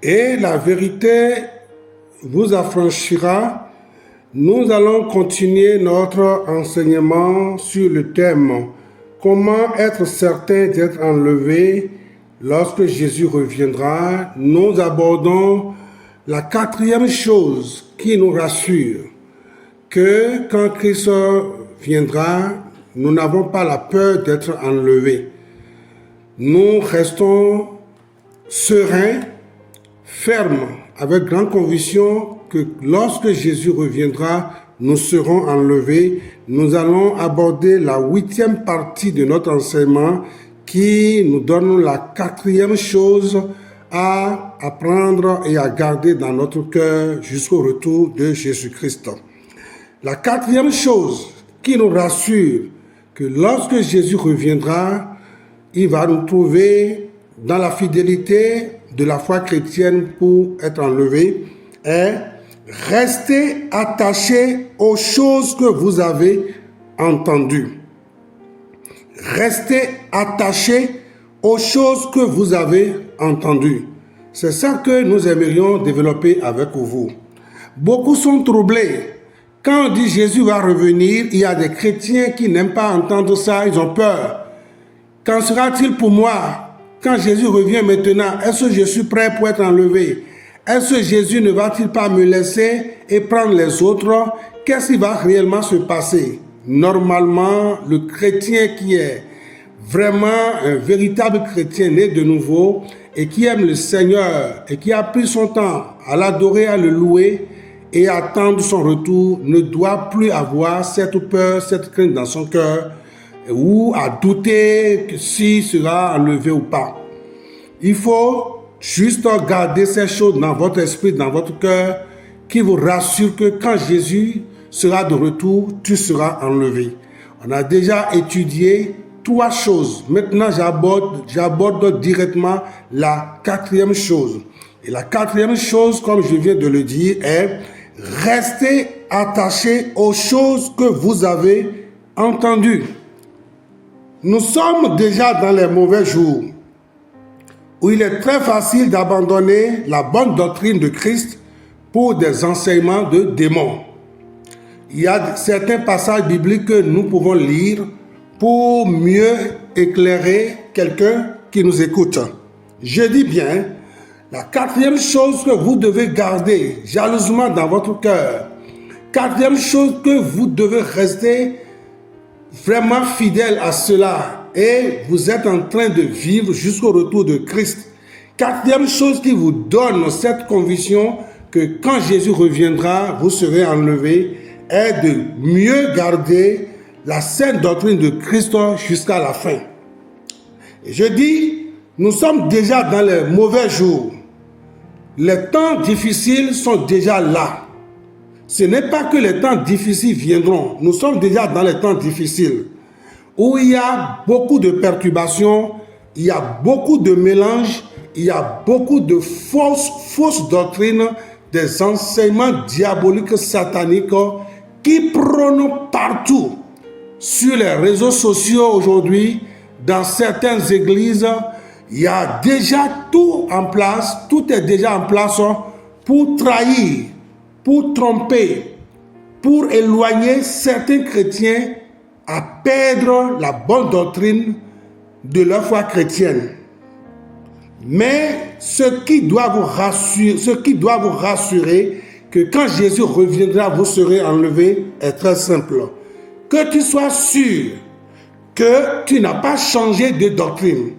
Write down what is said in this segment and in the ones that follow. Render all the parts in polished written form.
et la vérité vous affranchira. Nous allons continuer notre enseignement sur le thème « Comment être certain d'être enlevé lorsque Jésus reviendra ?» Nous abordons la quatrième chose qui nous rassure, que quand Christ viendra, nous n'avons pas la peur d'être enlevés. Nous restons sereins, fermes, avec grande conviction que lorsque Jésus reviendra, nous serons enlevés. Nous allons aborder la 8e partie de notre enseignement qui nous donne la quatrième chose à apprendre et à garder dans notre cœur jusqu'au retour de Jésus-Christ. La quatrième chose qui nous rassure que lorsque Jésus reviendra, il va nous trouver dans la fidélité de la foi chrétienne pour être enlevé, est rester attaché aux choses que vous avez entendues. Restez attaché aux choses que vous avez entendues. C'est ça que nous aimerions développer avec vous. Beaucoup sont troublés. Quand on dit Jésus va revenir, il y a des chrétiens qui n'aiment pas entendre ça, ils ont peur. Qu'en sera-t-il pour moi quand Jésus revient maintenant? Est-ce que je suis prêt pour être enlevé? Est-ce que Jésus ne va-t-il pas me laisser et prendre les autres? Qu'est-ce qui va réellement se passer? Normalement, le chrétien qui est vraiment un véritable chrétien né de nouveau et qui aime le Seigneur et qui a pris son temps à l'adorer, à le louer et à attendre son retour, ne doit plus avoir cette peur, cette crainte dans son cœur ou à douter que s'il sera enlevé ou pas. Il faut juste garder ces choses dans votre esprit, dans votre cœur, qui vous rassure que quand Jésus sera de retour, tu seras enlevé. On a déjà étudié 3 choses. Maintenant, j'aborde directement la 4e chose. Et la 4e chose, comme je viens de le dire, est rester attaché aux choses que vous avez entendues. Nous sommes déjà dans les mauvais jours où il est très facile d'abandonner la bonne doctrine de Christ pour des enseignements de démons. Il y a certains passages bibliques que nous pouvons lire pour mieux éclairer quelqu'un qui nous écoute. Je dis bien, la 4e chose que vous devez garder jalousement dans votre cœur, 4e chose que vous devez rester vraiment fidèle à cela et vous êtes en train de vivre jusqu'au retour de Christ. 4e chose qui vous donne cette conviction que quand Jésus reviendra, vous serez enlevés, est de mieux garder la sainte doctrine de Christ jusqu'à la fin. Et je dis, nous sommes déjà dans les mauvais jours. Les temps difficiles sont déjà là. Ce n'est pas que les temps difficiles viendront. Nous sommes déjà dans les temps difficiles où il y a beaucoup de perturbations, il y a beaucoup de mélanges, il y a beaucoup de fausses doctrines, des enseignements diaboliques, sataniques qui prônent partout sur les réseaux sociaux aujourd'hui, dans certaines églises. Il y a déjà tout en place, tout est déjà en place pour trahir, pour tromper, pour éloigner certains chrétiens à perdre la bonne doctrine de leur foi chrétienne. Mais ce qui doit vous rassurer que quand Jésus reviendra, vous serez enlevés, est très simple. Que tu sois sûr que tu n'as pas changé de doctrine.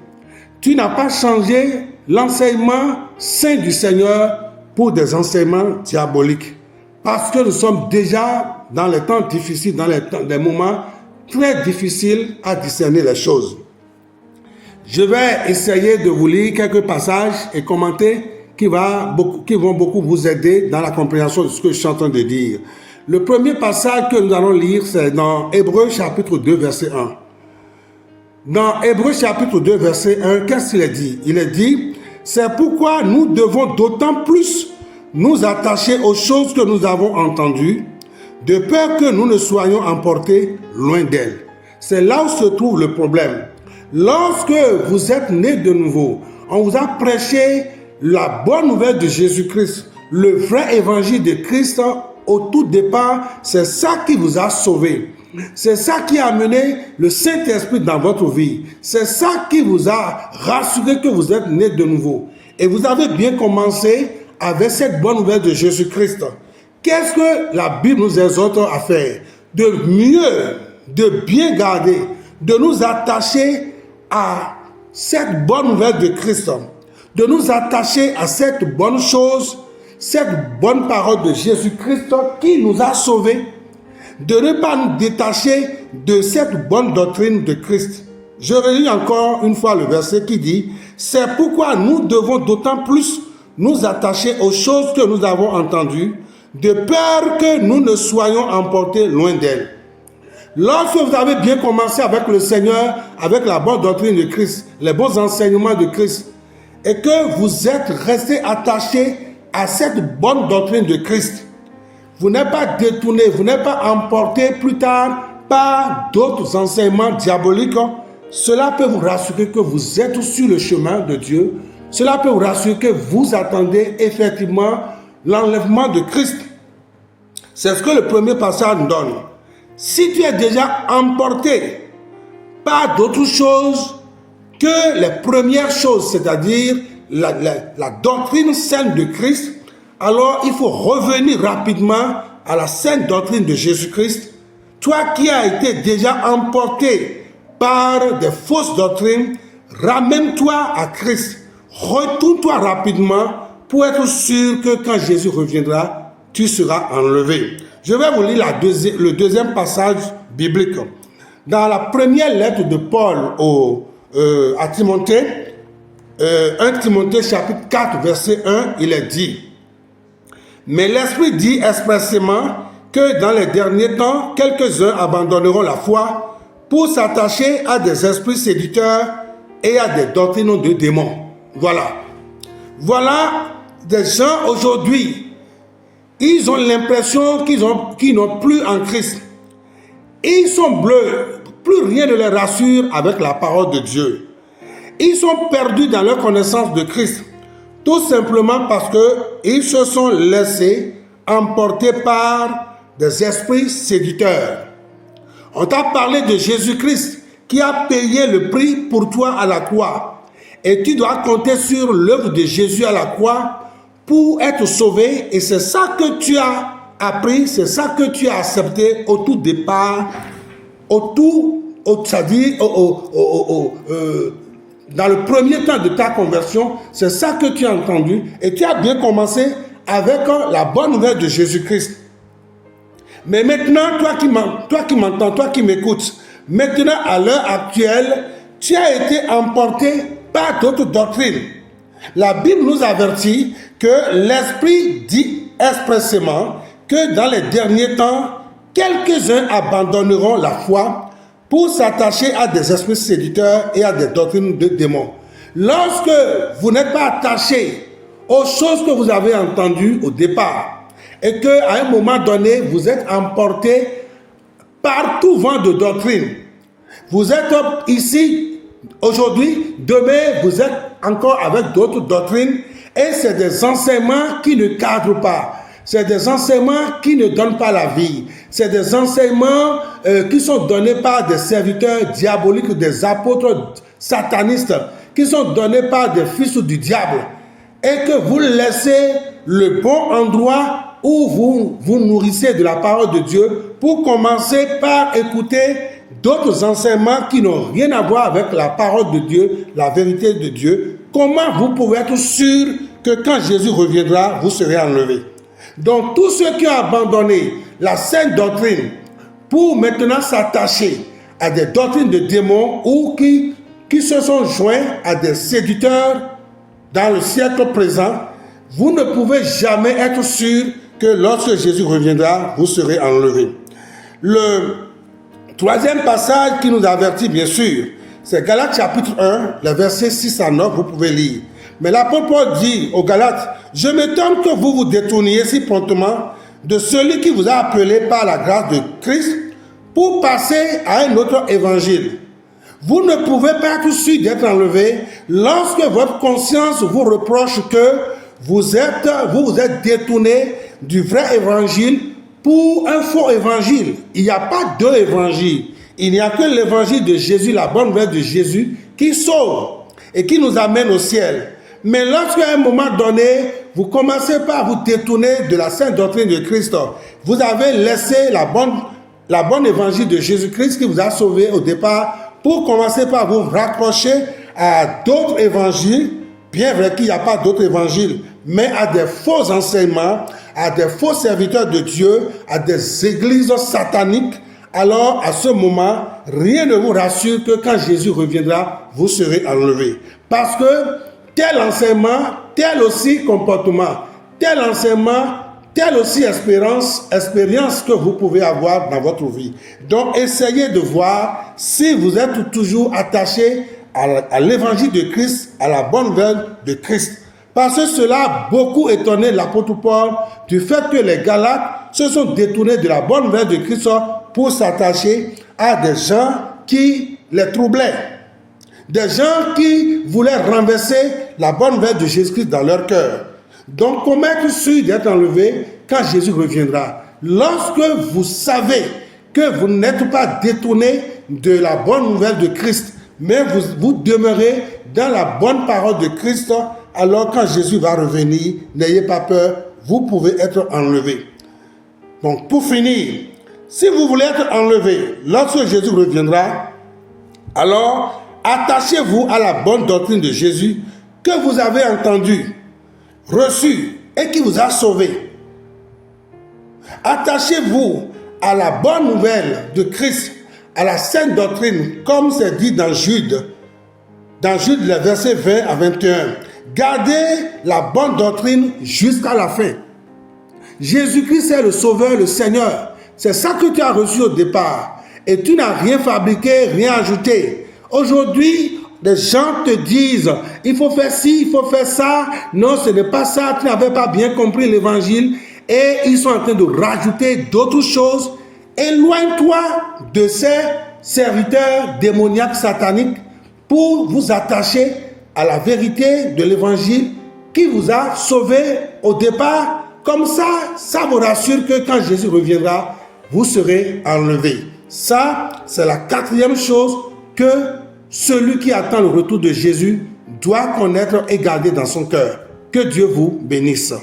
Tu n'as pas changé l'enseignement saint du Seigneur pour des enseignements diaboliques. Parce que nous sommes déjà dans les temps difficiles, dans les moments très difficiles à discerner les choses. Je vais essayer de vous lire quelques passages et commenter qui vont beaucoup vous aider dans la compréhension de ce que je suis en train de dire. Le premier passage que nous allons lire, c'est dans Hébreux chapitre 2, verset 1. Dans Hébreux chapitre 2, verset 1, qu'est-ce qu'il est dit? Il est dit, c'est pourquoi nous devons d'autant plus nous attacher aux choses que nous avons entendues, de peur que nous ne soyons emportés loin d'elles. C'est là où se trouve le problème. Lorsque vous êtes né de nouveau, on vous a prêché la bonne nouvelle de Jésus-Christ, le vrai évangile de Christ, au tout départ, c'est ça qui vous a sauvé. C'est ça qui a amené le Saint-Esprit dans votre vie. C'est ça qui vous a rassuré que vous êtes né de nouveau. Et vous avez bien commencé avec cette bonne nouvelle de Jésus-Christ. Qu'est-ce que la Bible nous exhorte à faire? De mieux, de bien garder, de nous attacher à cette bonne nouvelle de Christ, de nous attacher à cette bonne chose, cette bonne parole de Jésus-Christ qui nous a sauvés, de ne pas nous détacher de cette bonne doctrine de Christ. Je relis encore une fois le verset qui dit « C'est pourquoi nous devons d'autant plus nous attacher aux choses que nous avons entendues, de peur que nous ne soyons emportés loin d'elles. » Lorsque vous avez bien commencé avec le Seigneur, avec la bonne doctrine de Christ, les bons enseignements de Christ, et que vous êtes resté attaché à cette bonne doctrine de Christ, vous n'êtes pas détourné, vous n'êtes pas emporté plus tard par d'autres enseignements diaboliques, cela peut vous rassurer que vous êtes sur le chemin de Dieu. Cela peut vous rassurer que vous attendez effectivement l'enlèvement de Christ. C'est ce que le premier passage nous donne. Si tu es déjà emporté par d'autres choses que les premières choses, c'est-à-dire la doctrine sainte de Christ, alors il faut revenir rapidement à la sainte doctrine de Jésus-Christ. Toi qui as été déjà emporté par des fausses doctrines, ramène-toi à Christ. Retourne-toi rapidement pour être sûr que quand Jésus reviendra, tu seras enlevé. Je vais vous lire le deuxième passage biblique. Dans la première lettre de Paul à Timothée, 1 Timothée chapitre 4 verset 1, il est dit « Mais l'Esprit dit expressément que dans les derniers temps, quelques-uns abandonneront la foi pour s'attacher à des esprits séducteurs et à des doctrines de démons. » Voilà des gens aujourd'hui, ils ont l'impression qu'ils n'ont plus en Christ. Ils sont bleus, plus rien ne les rassure avec la parole de Dieu. Ils sont perdus dans leur connaissance de Christ, tout simplement parce qu'ils se sont laissés emporter par des esprits séducteurs. On t'a parlé de Jésus-Christ qui a payé le prix pour toi à la croix. Et tu dois compter sur l'œuvre de Jésus à la croix pour être sauvé. Et c'est ça que tu as appris, c'est ça que tu as accepté au tout départ, c'est-à-dire dans le premier temps de ta conversion, c'est ça que tu as entendu. Et tu as bien commencé avec la bonne nouvelle de Jésus-Christ. Mais maintenant, toi qui m'entends, toi qui m'écoutes, maintenant à l'heure actuelle, tu as été emporté par d'autres doctrines. La Bible nous avertit que l'Esprit dit expressément que dans les derniers temps, quelques-uns abandonneront la foi pour s'attacher à des esprits séducteurs et à des doctrines de démons. Lorsque vous n'êtes pas attaché aux choses que vous avez entendues au départ, et qu'à un moment donné, vous êtes emporté par tout vent de doctrine. Vous êtes ici aujourd'hui, demain, vous êtes encore avec d'autres doctrines, et c'est des enseignements qui ne cadrent pas. C'est des enseignements qui ne donnent pas la vie. C'est des enseignements qui sont donnés par des serviteurs diaboliques, des apôtres satanistes, qui sont donnés par des fils du diable, et que vous laissez le bon endroit où vous nourrissez de la parole de Dieu pour commencer par écouter d'autres enseignements qui n'ont rien à voir avec la parole de Dieu, la vérité de Dieu. Comment vous pouvez être sûr que quand Jésus reviendra, vous serez enlevés? Donc tous ceux qui ont abandonné la sainte doctrine pour maintenant s'attacher à des doctrines de démons ou qui se sont joints à des séducteurs dans le siècle présent, vous ne pouvez jamais être sûr que lorsque Jésus reviendra, vous serez enlevés. Le troisième passage qui nous avertit, bien sûr, c'est Galates chapitre 1, les versets 6 à 9, vous pouvez lire. Mais l'apôtre Paul dit aux Galates, « Je m'étonne que vous vous détourniez si promptement de celui qui vous a appelé par la grâce de Christ pour passer à un autre évangile. Vous ne pouvez pas être sûr d'être enlevé lorsque votre conscience vous reproche que vous vous êtes détourné du vrai évangile pour un faux évangile. Il n'y a pas deux évangiles. Il n'y a que l'évangile de Jésus, la bonne nouvelle de Jésus, qui sauve et qui nous amène au ciel. Mais lorsqu'à un moment donné, vous commencez par vous détourner de la sainte doctrine de Christ, vous avez laissé la bonne évangile de Jésus-Christ qui vous a sauvé au départ pour commencer par vous raccrocher à d'autres évangiles, bien vrai qu'il n'y a pas d'autres évangiles, mais à des faux enseignements, à des faux serviteurs de Dieu, à des églises sataniques. Alors, à ce moment, rien ne vous rassure que quand Jésus reviendra, vous serez enlevés. Parce que tel enseignement, tel aussi comportement, tel enseignement, telle aussi expérience que vous pouvez avoir dans votre vie. Donc, essayez de voir si vous êtes toujours attaché à l'évangile de Christ, à la bonne nouvelle de Christ. Parce que cela a beaucoup étonné l'apôtre Paul du fait que les Galates se sont détournés de la bonne nouvelle de Christ pour s'attacher à des gens qui les troublaient. Des gens qui voulaient renverser la bonne nouvelle de Jésus-Christ dans leur cœur. Donc, comment être sûr d'être enlevé quand Jésus reviendra? Lorsque vous savez que vous n'êtes pas détourné de la bonne nouvelle de Christ, mais vous demeurez dans la bonne parole de Christ, alors quand Jésus va revenir, n'ayez pas peur, vous pouvez être enlevé. Donc, pour finir, si vous voulez être enlevé lorsque Jésus reviendra, alors attachez-vous à la bonne doctrine de Jésus que vous avez entendue, reçue et qui vous a sauvé. Attachez-vous à la bonne nouvelle de Christ, à la sainte doctrine, comme c'est dit dans Jude, les versets 20 à 21. Gardez la bonne doctrine jusqu'à la fin. Jésus-Christ est le Sauveur, le Seigneur. C'est ça que tu as reçu au départ. Et tu n'as rien fabriqué, rien ajouté. Aujourd'hui, les gens te disent, il faut faire ci, il faut faire ça. Non, ce n'est pas ça. Tu n'avais pas bien compris l'évangile. Et ils sont en train de rajouter d'autres choses. Éloigne-toi de ces serviteurs démoniaques sataniques pour vous attacher à la vérité de l'évangile qui vous a sauvé au départ. Comme ça vous rassure que quand Jésus reviendra, vous serez enlevés. Ça, c'est la quatrième chose que celui qui attend le retour de Jésus doit connaître et garder dans son cœur. Que Dieu vous bénisse.